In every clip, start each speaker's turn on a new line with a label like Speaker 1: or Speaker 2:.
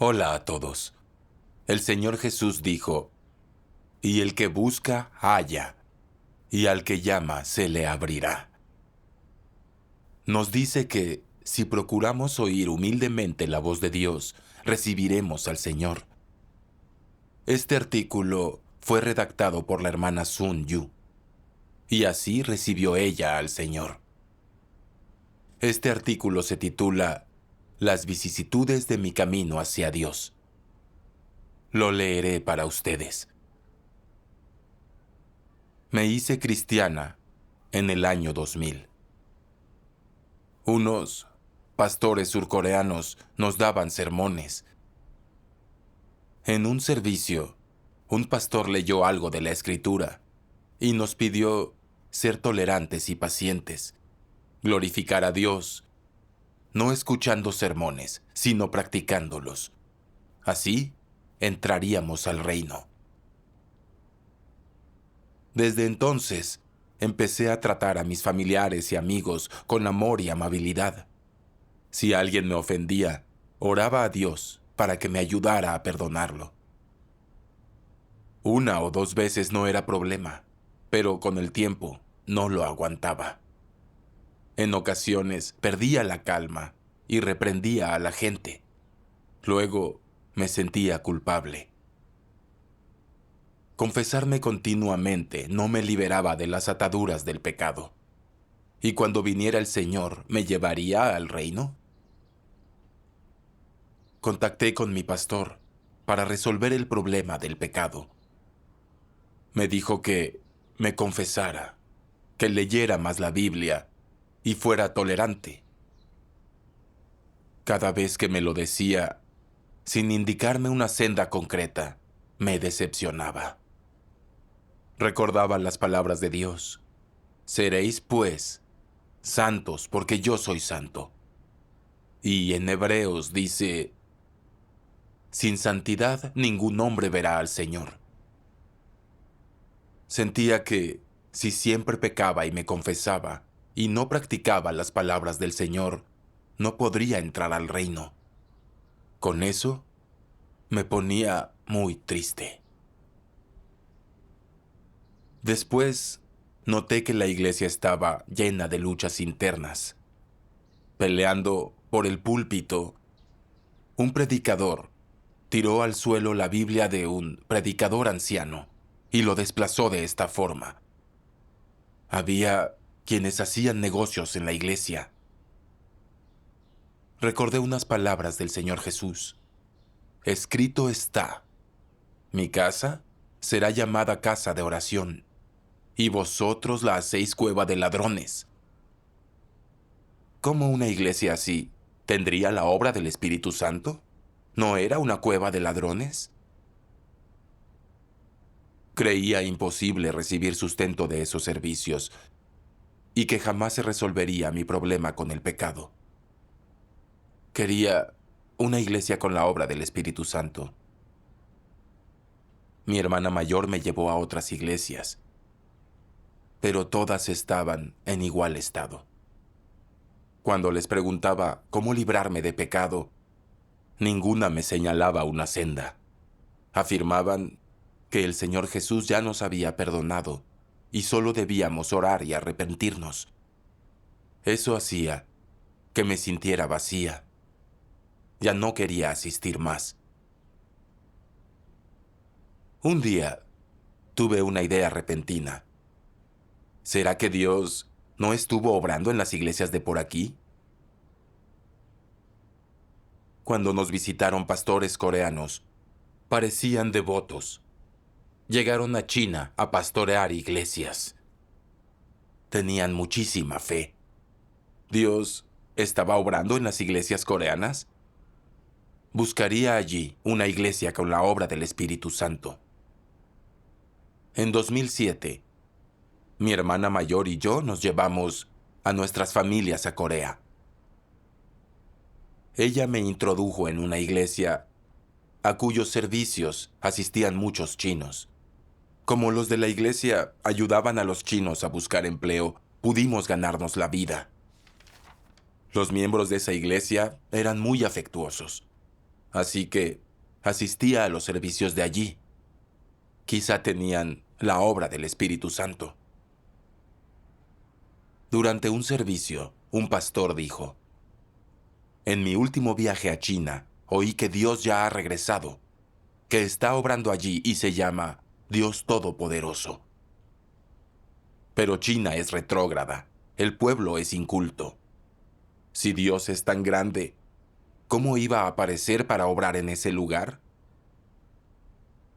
Speaker 1: Hola a todos. El Señor Jesús dijo, y el que busca, halla, y al que llama, se le abrirá. Nos dice que, si procuramos oír humildemente la voz de Dios, recibiremos al Señor. Este artículo fue redactado por la hermana Sun Yu, y así recibió ella al Señor. Este artículo se titula Las vicisitudes de mi camino hacia Dios. Lo leeré para ustedes. Me hice cristiana en el año 2000. Unos pastores surcoreanos nos daban sermones. En un servicio, un pastor leyó algo de la Escritura y nos pidió ser tolerantes y pacientes, glorificar a Dios, no escuchando sermones, sino practicándolos. Así entraríamos al reino. Desde entonces, empecé a tratar a mis familiares y amigos con amor y amabilidad. Si alguien me ofendía, oraba a Dios para que me ayudara a perdonarlo. Una o dos veces no era problema, pero con el tiempo no lo aguantaba. En ocasiones perdía la calma y reprendía a la gente. Luego me sentía culpable. Confesarme continuamente no me liberaba de las ataduras del pecado. ¿Y cuando viniera el Señor, me llevaría al reino? Contacté con mi pastor para resolver el problema del pecado. Me dijo que me confesara, que leyera más la Biblia y fuera tolerante. Cada vez que me lo decía, sin indicarme una senda concreta, me decepcionaba. Recordaba las palabras de Dios. Seréis, pues, santos, porque yo soy santo. Y en Hebreos dice, sin santidad ningún hombre verá al Señor. Sentía que, si siempre pecaba y me confesaba, y no practicaba las palabras del Señor, no podría entrar al reino. Con eso, me ponía muy triste. Después, noté que la iglesia estaba llena de luchas internas. Peleando por el púlpito, un predicador tiró al suelo la Biblia de un predicador anciano y lo desplazó de esta forma. Había quienes hacían negocios en la iglesia. Recordé unas palabras del Señor Jesús. Escrito está, mi casa será llamada casa de oración, y vosotros la hacéis cueva de ladrones. ¿Cómo una iglesia así tendría la obra del Espíritu Santo? ¿No era una cueva de ladrones? Creía imposible recibir sustento de esos servicios y que jamás se resolvería mi problema con el pecado. Quería una iglesia con la obra del Espíritu Santo. Mi hermana mayor me llevó a otras iglesias, pero todas estaban en igual estado. Cuando les preguntaba cómo librarme de pecado, ninguna me señalaba una senda. Afirmaban que el Señor Jesús ya nos había perdonado y solo debíamos orar y arrepentirnos. Eso hacía que me sintiera vacía. Ya no quería asistir más. Un día tuve una idea repentina. ¿Será que Dios no estuvo obrando en las iglesias de por aquí? Cuando nos visitaron pastores coreanos, parecían devotos. Llegaron a China a pastorear iglesias. Tenían muchísima fe. ¿Dios estaba obrando en las iglesias coreanas? Buscaría allí una iglesia con la obra del Espíritu Santo. En 2007, mi hermana mayor y yo nos llevamos a nuestras familias a Corea. Ella me introdujo en una iglesia a cuyos servicios asistían muchos chinos. Como los de la iglesia ayudaban a los chinos a buscar empleo, pudimos ganarnos la vida. Los miembros de esa iglesia eran muy afectuosos. así que asistía a los servicios de allí. Quizá tenían la obra del Espíritu Santo. Durante un servicio, un pastor dijo: en mi último viaje a China, oí que Dios ya ha regresado, que está obrando allí y se llama Dios Todopoderoso. Pero China es retrógrada, el pueblo es inculto. Si Dios es tan grande, ¿cómo iba a aparecer para obrar en ese lugar?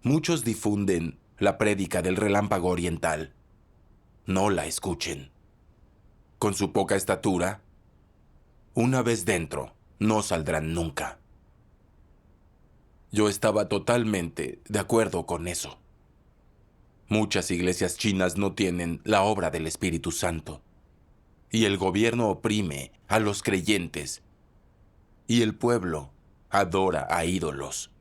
Speaker 1: Muchos difunden la prédica del relámpago oriental. No la escuchen. Con su poca estatura, una vez dentro, no saldrán nunca. Yo estaba totalmente de acuerdo con eso. Muchas iglesias chinas no tienen la obra del Espíritu Santo, y el gobierno oprime a los creyentes, y el pueblo adora a ídolos.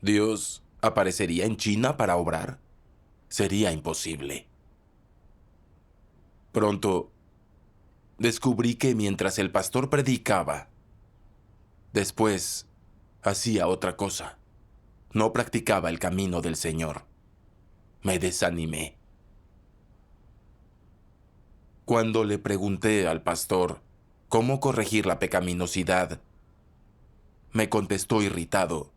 Speaker 1: ¿Dios aparecería en China para obrar? Sería imposible. Pronto, descubrí que mientras el pastor predicaba, después hacía otra cosa. No practicaba el camino del Señor. Me desanimé. Cuando le pregunté al pastor cómo corregir la pecaminosidad, me contestó irritado: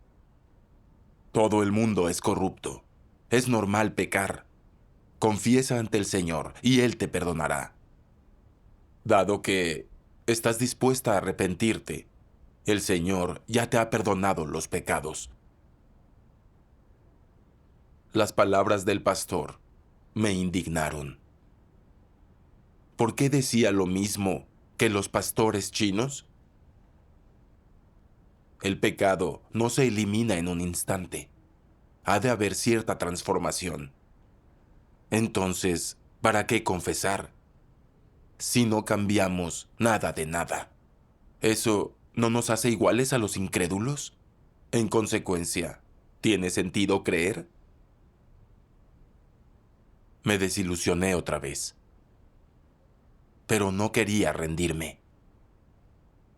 Speaker 1: todo el mundo es corrupto. Es normal pecar. Confiesa ante el Señor y Él te perdonará. Dado que estás dispuesta a arrepentirte, el Señor ya te ha perdonado los pecados. Las palabras del pastor me indignaron. ¿Por qué decía lo mismo que los pastores chinos? El pecado no se elimina en un instante. Ha de haber cierta transformación. Entonces, ¿para qué confesar? Si no cambiamos nada de nada, ¿eso no nos hace iguales a los incrédulos? En consecuencia, ¿tiene sentido creer? Me desilusioné otra vez, pero no quería rendirme.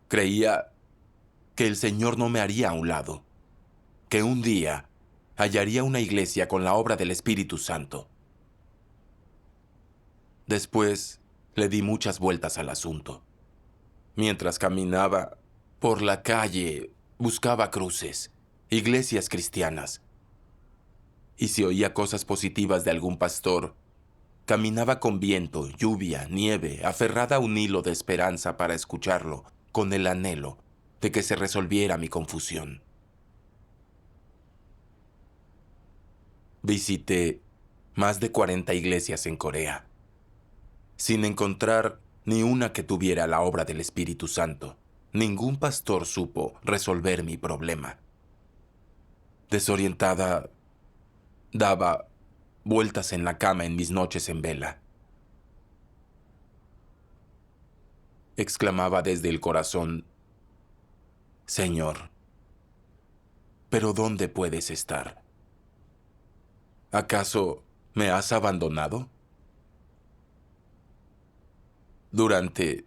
Speaker 1: Creía que el Señor no me haría a un lado, que un día hallaría una iglesia con la obra del Espíritu Santo. Después le di muchas vueltas al asunto. Mientras caminaba por la calle, buscaba cruces, iglesias cristianas. Y si oía cosas positivas de algún pastor, caminaba con viento, lluvia, nieve, aferrada a un hilo de esperanza para escucharlo, con el anhelo de que se resolviera mi confusión. Visité más de 40 iglesias en Corea, sin encontrar ni una que tuviera la obra del Espíritu Santo. Ningún pastor supo resolver mi problema. Desorientada, daba vueltas en la cama en mis noches en vela. Exclamaba desde el corazón: Señor, ¿pero dónde puedes estar? ¿Acaso me has abandonado? Durante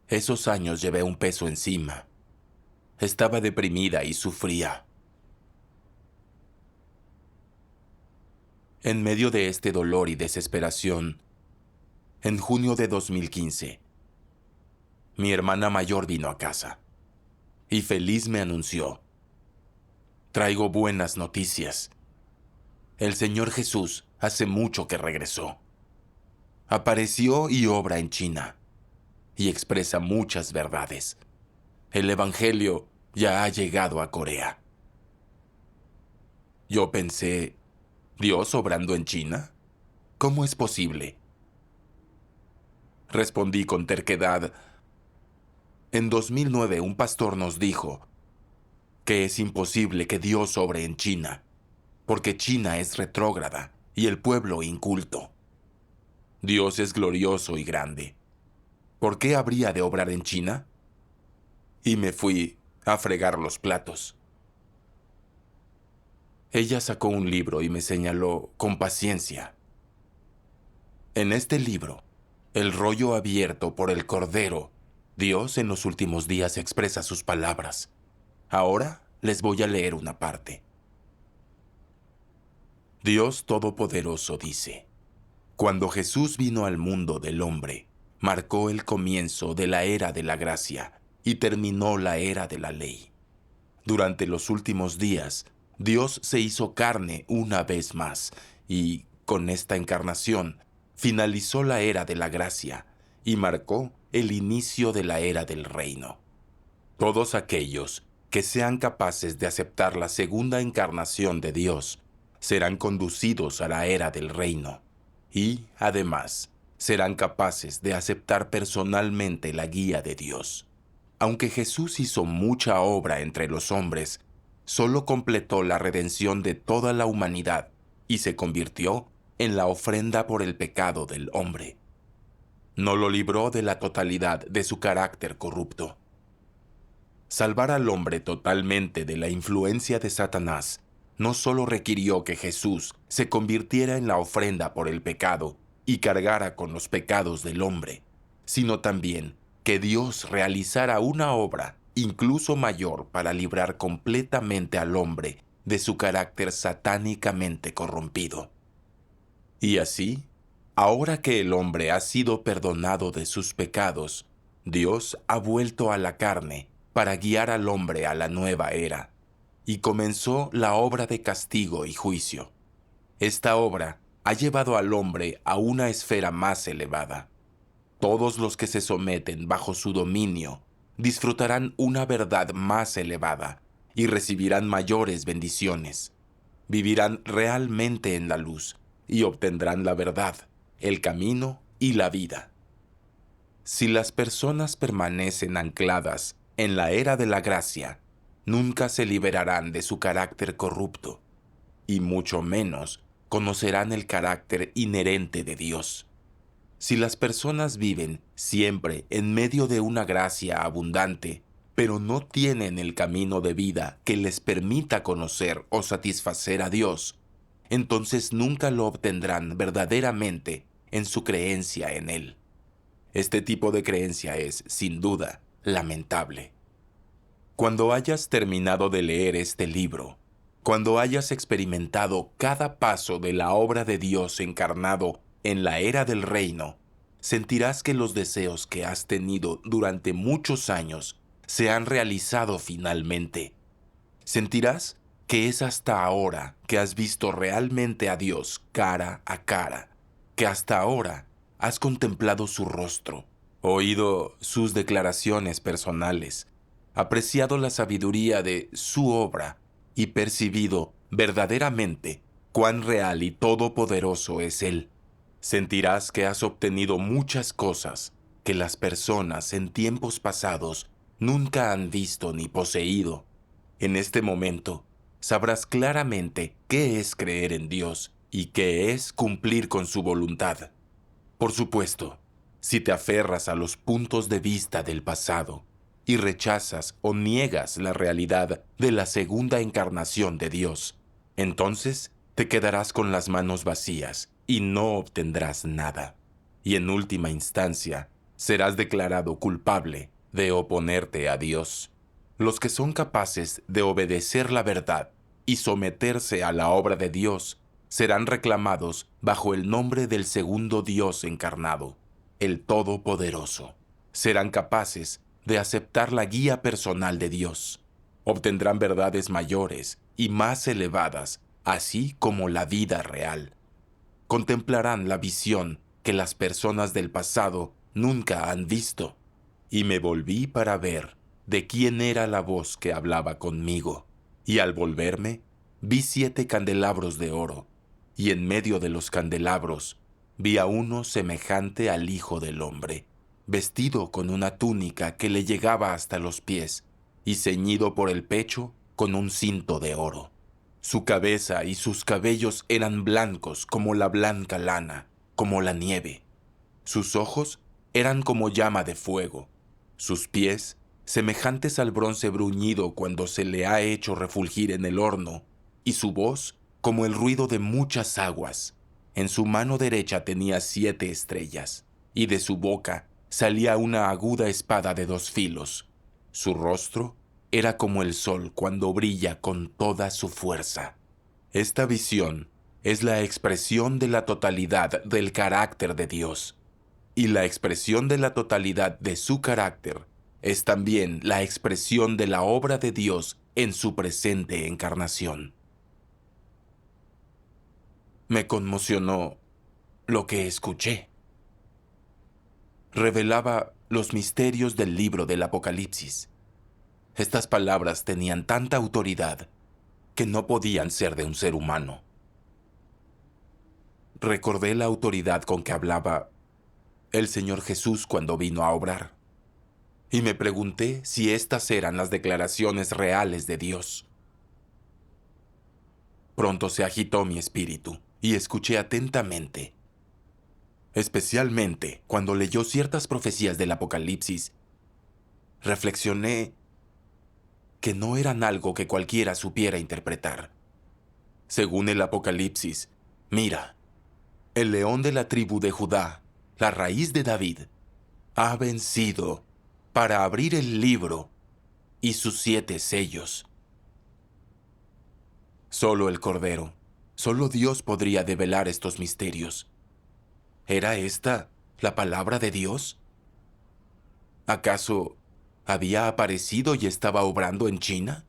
Speaker 1: esos años llevé un peso encima. Estaba deprimida y sufría. En medio de este dolor y desesperación, en junio de 2015, mi hermana mayor vino a casa y feliz me anunció: traigo buenas noticias. El Señor Jesús hace mucho que regresó. Apareció y obra en China y expresa muchas verdades. El Evangelio ya ha llegado a Corea. Yo pensé: ¿Dios obrando en China? ¿Cómo es posible? Respondí con terquedad: en 2009 un pastor nos dijo que es imposible que Dios obre en China, porque China es retrógrada y el pueblo inculto. Dios es glorioso y grande. ¿Por qué habría de obrar en China? Y me fui a fregar los platos. Ella sacó un libro y me señaló con paciencia: en este libro, el rollo abierto por el Cordero, Dios en los últimos días expresa sus palabras. Ahora les voy a leer una parte. Dios Todopoderoso dice: Cuando Jesús vino al mundo del hombre, marcó el comienzo de la era de la gracia y terminó la era de la ley. Durante los últimos días, Dios se hizo carne una vez más y, con esta encarnación, finalizó la era de la gracia y marcó el inicio de la era del reino. Todos aquellos que sean capaces de aceptar la segunda encarnación de Dios serán conducidos a la era del reino y, además, serán capaces de aceptar personalmente la guía de Dios. Aunque Jesús hizo mucha obra entre los hombres, solo completó la redención de toda la humanidad y se convirtió en la ofrenda por el pecado del hombre. No lo libró de la totalidad de su carácter corrupto. Salvar al hombre totalmente de la influencia de Satanás no solo requirió que Jesús se convirtiera en la ofrenda por el pecado y cargara con los pecados del hombre, sino también que Dios realizara una obra incluso mayor para librar completamente al hombre de su carácter satánicamente corrompido. Y así, ahora que el hombre ha sido perdonado de sus pecados, Dios ha vuelto a la carne para guiar al hombre a la nueva era, y comenzó la obra de castigo y juicio. Esta obra ha llevado al hombre a una esfera más elevada. Todos los que se someten bajo su dominio disfrutarán una verdad más elevada y recibirán mayores bendiciones. Vivirán realmente en la luz y obtendrán la verdad, el camino y la vida. Si las personas permanecen ancladas en la era de la gracia, nunca se liberarán de su carácter corrupto, y mucho menos conocerán el carácter inherente de Dios. Si las personas viven siempre en medio de una gracia abundante, pero no tienen el camino de vida que les permita conocer o satisfacer a Dios, entonces nunca lo obtendrán verdaderamente en su creencia en Él. Este tipo de creencia es, sin duda, lamentable. Cuando hayas terminado de leer este libro, cuando hayas experimentado cada paso de la obra de Dios encarnado en la era del reino, sentirás que los deseos que has tenido durante muchos años se han realizado finalmente. Sentirás que es hasta ahora que has visto realmente a Dios cara a cara, que hasta ahora has contemplado su rostro, oído sus declaraciones personales, apreciado la sabiduría de su obra y percibido verdaderamente cuán real y todopoderoso es Él. Sentirás que has obtenido muchas cosas que las personas en tiempos pasados nunca han visto ni poseído. En este momento, sabrás claramente qué es creer en Dios y qué es cumplir con su voluntad. Por supuesto, si te aferras a los puntos de vista del pasado y rechazas o niegas la realidad de la segunda encarnación de Dios, entonces te quedarás con las manos vacías y no obtendrás nada. Y en última instancia, serás declarado culpable de oponerte a Dios. Los que son capaces de obedecer la verdad y someterse a la obra de Dios serán reclamados bajo el nombre del segundo Dios encarnado, el Todopoderoso. Serán capaces de aceptar la guía personal de Dios. Obtendrán verdades mayores y más elevadas, así como la vida real. Contemplarán la visión que las personas del pasado nunca han visto. Y me volví para ver de quién era la voz que hablaba conmigo. Y al volverme, vi 7 candelabros de oro, y en medio de los candelabros vi a uno semejante al Hijo del Hombre, vestido con una túnica que le llegaba hasta los pies, y ceñido por el pecho con un cinto de oro. Su cabeza y sus cabellos eran blancos como la blanca lana, como la nieve. Sus ojos eran como llama de fuego. Sus pies, semejantes al bronce bruñido cuando se le ha hecho refulgir en el horno, y su voz como el ruido de muchas aguas. En su mano derecha tenía 7 estrellas, y de su boca salía una aguda espada de 2 filos. Su rostro era como el sol cuando brilla con toda su fuerza. Esta visión es la expresión de la totalidad del carácter de Dios, y la expresión de la totalidad de su carácter es también la expresión de la obra de Dios en su presente encarnación. Me conmocionó lo que escuché. Revelaba los misterios del libro del Apocalipsis. Estas palabras tenían tanta autoridad que no podían ser de un ser humano. Recordé la autoridad con que hablaba el Señor Jesús cuando vino a obrar, y me pregunté si estas eran las declaraciones reales de Dios. Pronto se agitó mi espíritu y escuché atentamente, especialmente cuando leyó ciertas profecías del Apocalipsis. Reflexioné que no eran algo que cualquiera supiera interpretar. Según el Apocalipsis, mira, el león de la tribu de Judá, la raíz de David, ha vencido para abrir el libro y sus 7 sellos. Solo el Cordero, solo Dios podría develar estos misterios. ¿Era esta la palabra de Dios? ¿Acaso había aparecido y estaba obrando en China?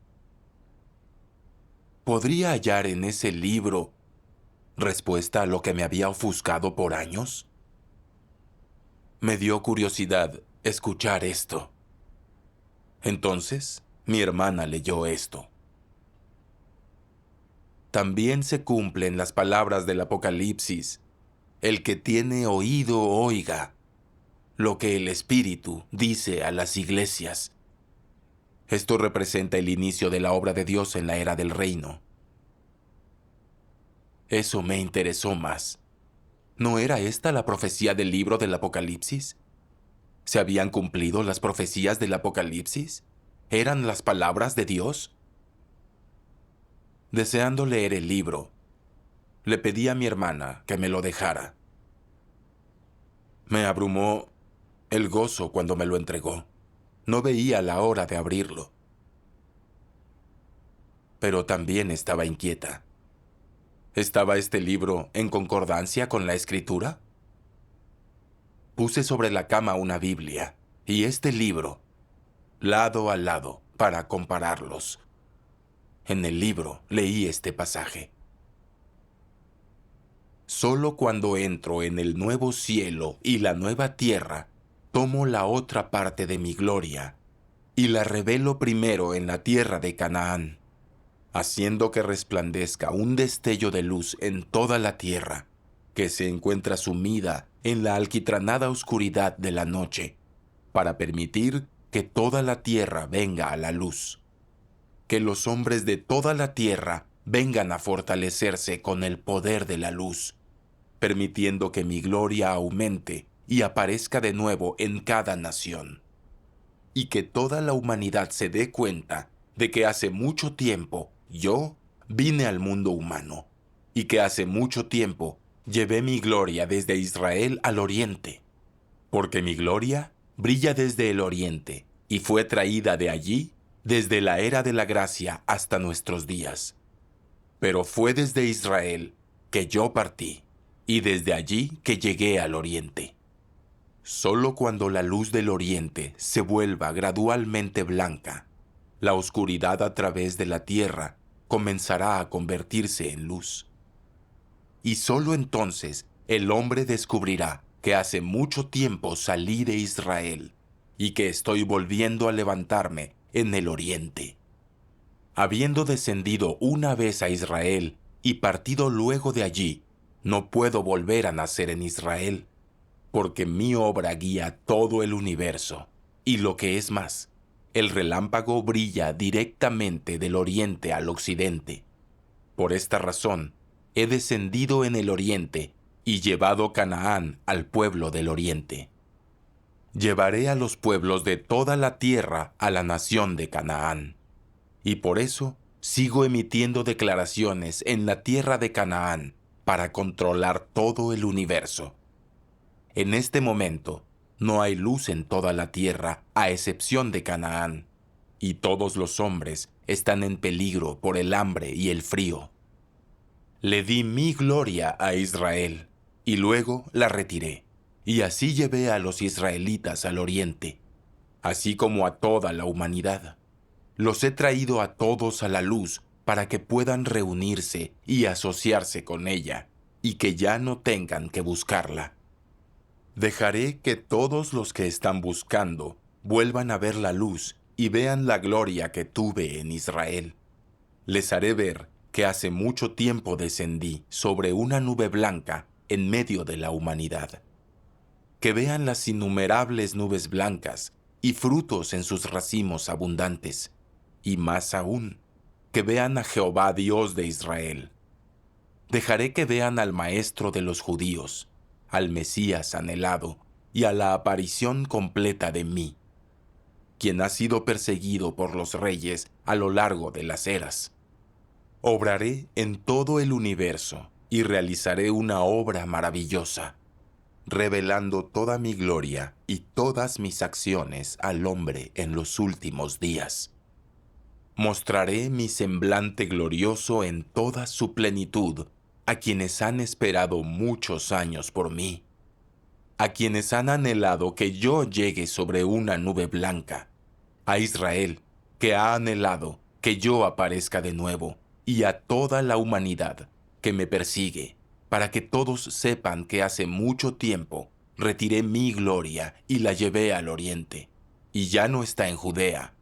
Speaker 1: ¿Podría hallar en ese libro respuesta a lo que me había ofuscado por años? Me dio curiosidad escuchar esto. Entonces, mi hermana leyó esto. También se cumplen las palabras del Apocalipsis. El que tiene oído, oiga lo que el Espíritu dice a las iglesias. Esto representa el inicio de la obra de Dios en la era del reino. Eso me interesó más. ¿No era esta la profecía del libro del Apocalipsis? ¿Se habían cumplido las profecías del Apocalipsis? ¿Eran las palabras de Dios? Deseando leer el libro, le pedí a mi hermana que me lo dejara. Me abrumó el gozo cuando me lo entregó. No veía la hora de abrirlo. Pero también estaba inquieta. ¿Estaba este libro en concordancia con la Escritura? Puse sobre la cama una Biblia y este libro, lado a lado, para compararlos. En el libro leí este pasaje. Solo cuando entro en el nuevo cielo y la nueva tierra, tomo la otra parte de mi gloria y la revelo primero en la tierra de Canaán, haciendo que resplandezca un destello de luz en toda la tierra, que se encuentra sumida en la alquitranada oscuridad de la noche, para permitir que toda la tierra venga a la luz. Que los hombres de toda la tierra vengan a fortalecerse con el poder de la luz, permitiendo que mi gloria aumente y aparezca de nuevo en cada nación. Y que toda la humanidad se dé cuenta de que hace mucho tiempo yo vine al mundo humano, y que hace mucho tiempo llevé mi gloria desde Israel al oriente, porque mi gloria brilla desde el oriente y fue traída de allí desde la era de la gracia hasta nuestros días. Pero fue desde Israel que yo partí, y desde allí que llegué al oriente. Solo cuando la luz del oriente se vuelva gradualmente blanca, la oscuridad a través de la tierra comenzará a convertirse en luz. Y solo entonces el hombre descubrirá que hace mucho tiempo salí de Israel y que estoy volviendo a levantarme en el oriente. Habiendo descendido una vez a Israel y partido luego de allí, no puedo volver a nacer en Israel, porque mi obra guía todo el universo, y lo que es más, el relámpago brilla directamente del oriente al occidente. Por esta razón, he descendido en el oriente y llevado Canaán al pueblo del oriente. Llevaré a los pueblos de toda la tierra a la nación de Canaán. Y por eso sigo emitiendo declaraciones en la tierra de Canaán para controlar todo el universo. En este momento, no hay luz en toda la tierra a excepción de Canaán, y todos los hombres están en peligro por el hambre y el frío. Le di mi gloria a Israel, y luego la retiré, y así llevé a los israelitas al oriente, así como a toda la humanidad. Los he traído a todos a la luz para que puedan reunirse y asociarse con ella, y que ya no tengan que buscarla. Dejaré que todos los que están buscando vuelvan a ver la luz y vean la gloria que tuve en Israel. Les haré ver que hace mucho tiempo descendí sobre una nube blanca en medio de la humanidad. Que vean las innumerables nubes blancas y frutos en sus racimos abundantes, y más aún, que vean a Jehová Dios de Israel. Dejaré que vean al Maestro de los judíos, al Mesías anhelado y a la aparición completa de mí, quien ha sido perseguido por los reyes a lo largo de las eras. Obraré en todo el universo y realizaré una obra maravillosa, revelando toda mi gloria y todas mis acciones al hombre en los últimos días. Mostraré mi semblante glorioso en toda su plenitud a quienes han esperado muchos años por mí, a quienes han anhelado que yo llegue sobre una nube blanca, a Israel, que ha anhelado que yo aparezca de nuevo, y a toda la humanidad que me persigue, para que todos sepan que hace mucho tiempo retiré mi gloria y la llevé al oriente, y ya no está en Judea,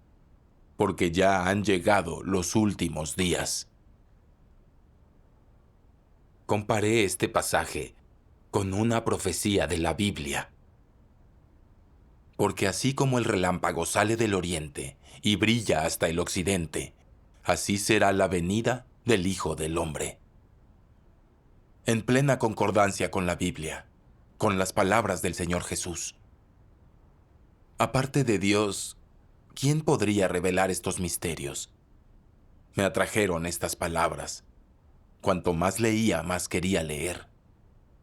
Speaker 1: porque ya han llegado los últimos días. Comparé este pasaje con una profecía de la Biblia. Porque así como el relámpago sale del oriente y brilla hasta el occidente, así será la venida del Hijo del Hombre. En plena concordancia con la Biblia, con las palabras del Señor Jesús. Aparte de Dios, ¿quién podría revelar estos misterios? Me atrajeron estas palabras. Cuanto más leía, más quería leer.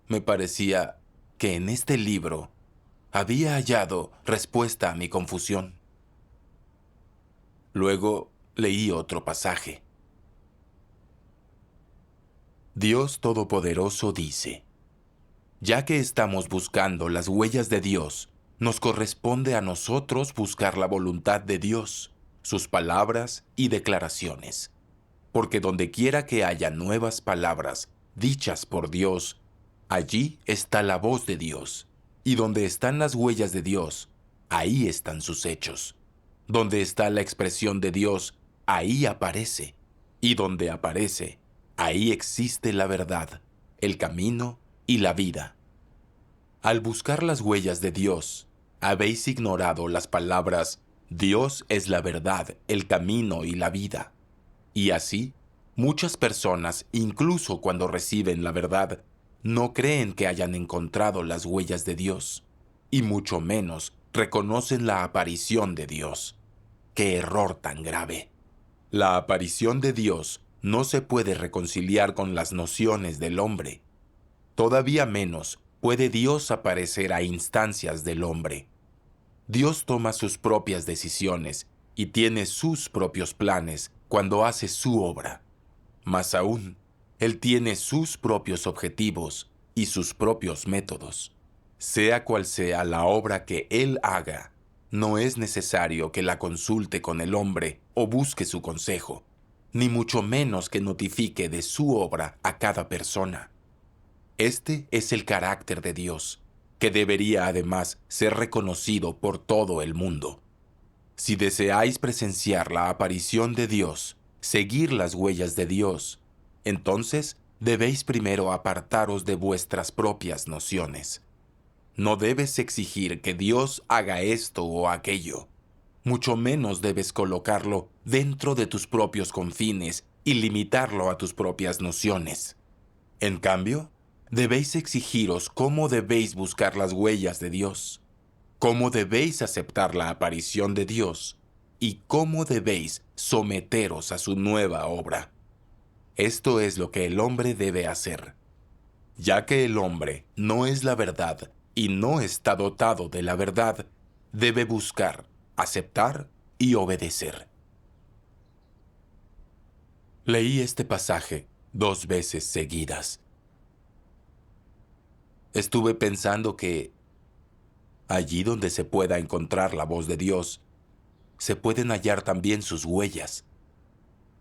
Speaker 1: Me parecía que en este libro había hallado respuesta a mi confusión. Luego leí otro pasaje. Dios Todopoderoso dice: ya que estamos buscando las huellas de Dios, nos corresponde a nosotros buscar la voluntad de Dios, sus palabras y declaraciones. Porque donde quiera que haya nuevas palabras dichas por Dios, allí está la voz de Dios. Y donde están las huellas de Dios, ahí están sus hechos. Donde está la expresión de Dios, ahí aparece. Y donde aparece, ahí existe la verdad, el camino y la vida. Al buscar las huellas de Dios, habéis ignorado las palabras Dios es la verdad, el camino y la vida. Y así, muchas personas, incluso cuando reciben la verdad, no creen que hayan encontrado las huellas de Dios, y mucho menos reconocen la aparición de Dios. ¡Qué error tan grave! La aparición de Dios no se puede reconciliar con las nociones del hombre. Todavía menos puede Dios aparecer a instancias del hombre. Dios toma sus propias decisiones y tiene sus propios planes cuando hace su obra. Más aún, Él tiene sus propios objetivos y sus propios métodos. Sea cual sea la obra que Él haga, no es necesario que la consulte con el hombre o busque su consejo, ni mucho menos que notifique de su obra a cada persona. Este es el carácter de Dios, que debería además ser reconocido por todo el mundo. Si deseáis presenciar la aparición de Dios, seguir las huellas de Dios, entonces debéis primero apartaros de vuestras propias nociones. No debes exigir que Dios haga esto o aquello. Mucho menos debes colocarlo dentro de tus propios confines y limitarlo a tus propias nociones. En cambio, debéis exigiros cómo debéis buscar las huellas de Dios, cómo debéis aceptar la aparición de Dios y cómo debéis someteros a su nueva obra. Esto es lo que el hombre debe hacer. Ya que el hombre no es la verdad y no está dotado de la verdad, debe buscar, aceptar y obedecer. Leí este pasaje 2 veces seguidas. Estuve pensando que allí donde se pueda encontrar la voz de Dios, se pueden hallar también sus huellas.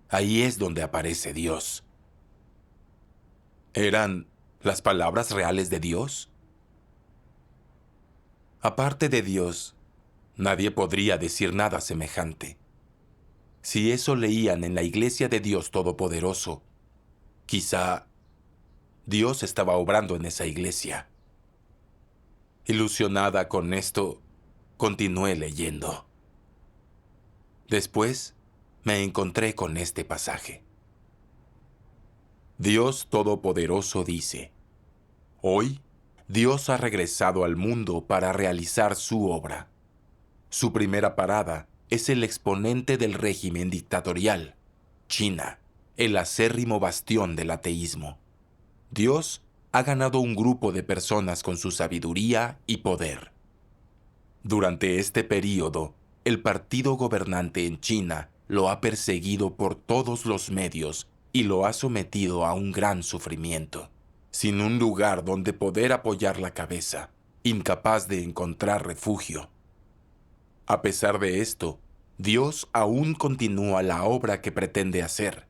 Speaker 1: Ahí es donde aparece Dios. ¿Eran las palabras reales de Dios? Aparte de Dios, nadie podría decir nada semejante. Si eso leían en la iglesia de Dios Todopoderoso, quizá Dios estaba obrando en esa iglesia. Ilusionada con esto, continué leyendo. Después, me encontré con este pasaje. Dios Todopoderoso dice: hoy, Dios ha regresado al mundo para realizar su obra. Su primera parada es el exponente del régimen dictatorial, China, el acérrimo bastión del ateísmo. Dios ha ganado un grupo de personas con su sabiduría y poder. Durante este período, el partido gobernante en China lo ha perseguido por todos los medios y lo ha sometido a un gran sufrimiento, sin un lugar donde poder apoyar la cabeza, incapaz de encontrar refugio. A pesar de esto, Dios aún continúa la obra que pretende hacer.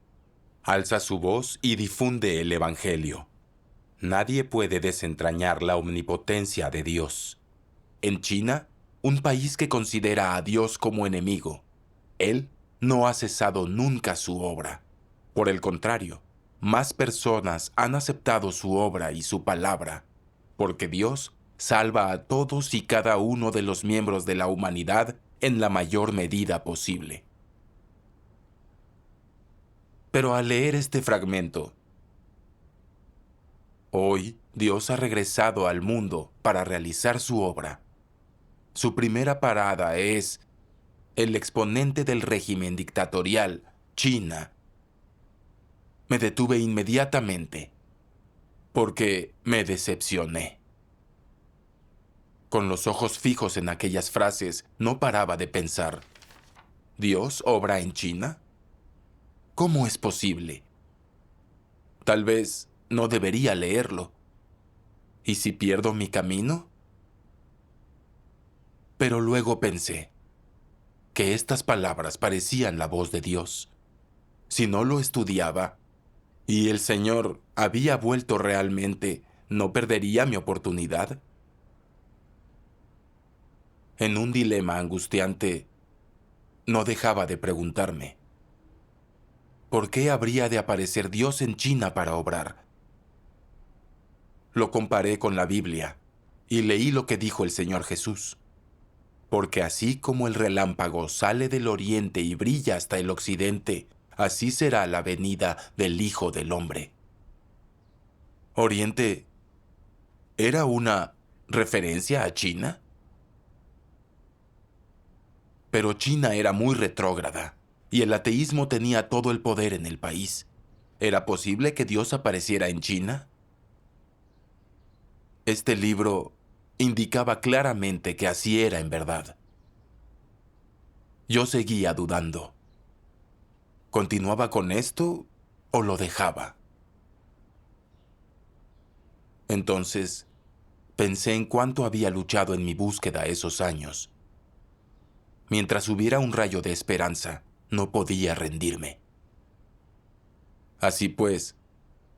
Speaker 1: Alza su voz y difunde el Evangelio. Nadie puede desentrañar la omnipotencia de Dios. En China, un país que considera a Dios como enemigo, Él no ha cesado nunca su obra. Por el contrario, más personas han aceptado su obra y su palabra, porque Dios salva a todos y cada uno de los miembros de la humanidad en la mayor medida posible. Pero al leer este fragmento, hoy Dios ha regresado al mundo para realizar su obra. Su primera parada es el exponente del régimen dictatorial, China. Me detuve inmediatamente, porque me decepcioné. Con los ojos fijos en aquellas frases, no paraba de pensar: ¿Dios obra en China? ¿Cómo es posible? Tal vez no debería leerlo. ¿Y si pierdo mi camino? Pero luego pensé que estas palabras parecían la voz de Dios. Si no lo estudiaba, y el Señor había vuelto realmente, ¿no perdería mi oportunidad? En un dilema angustiante, no dejaba de preguntarme: ¿por qué habría de aparecer Dios en China para obrar? Lo comparé con la Biblia y leí lo que dijo el Señor Jesús. Porque así como el relámpago sale del oriente y brilla hasta el occidente, así será la venida del Hijo del Hombre. ¿Oriente era una referencia a China? Pero China era muy retrógrada y el ateísmo tenía todo el poder en el país. ¿Era posible que Dios apareciera en China? Este libro indicaba claramente que así era en verdad. Yo seguía dudando. ¿Continuaba con esto o lo dejaba? Entonces, pensé en cuánto había luchado en mi búsqueda esos años. Mientras hubiera un rayo de esperanza, no podía rendirme. Así pues,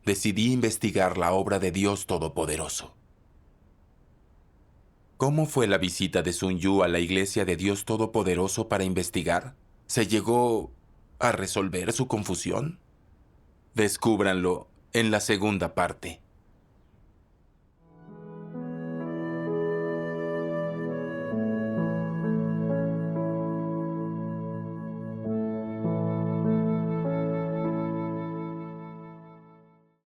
Speaker 1: decidí investigar la obra de Dios Todopoderoso. ¿Cómo fue la visita de Sun Yu a la iglesia de Dios Todopoderoso para investigar? ¿Se llegó a resolver su confusión? Descúbranlo en la segunda parte.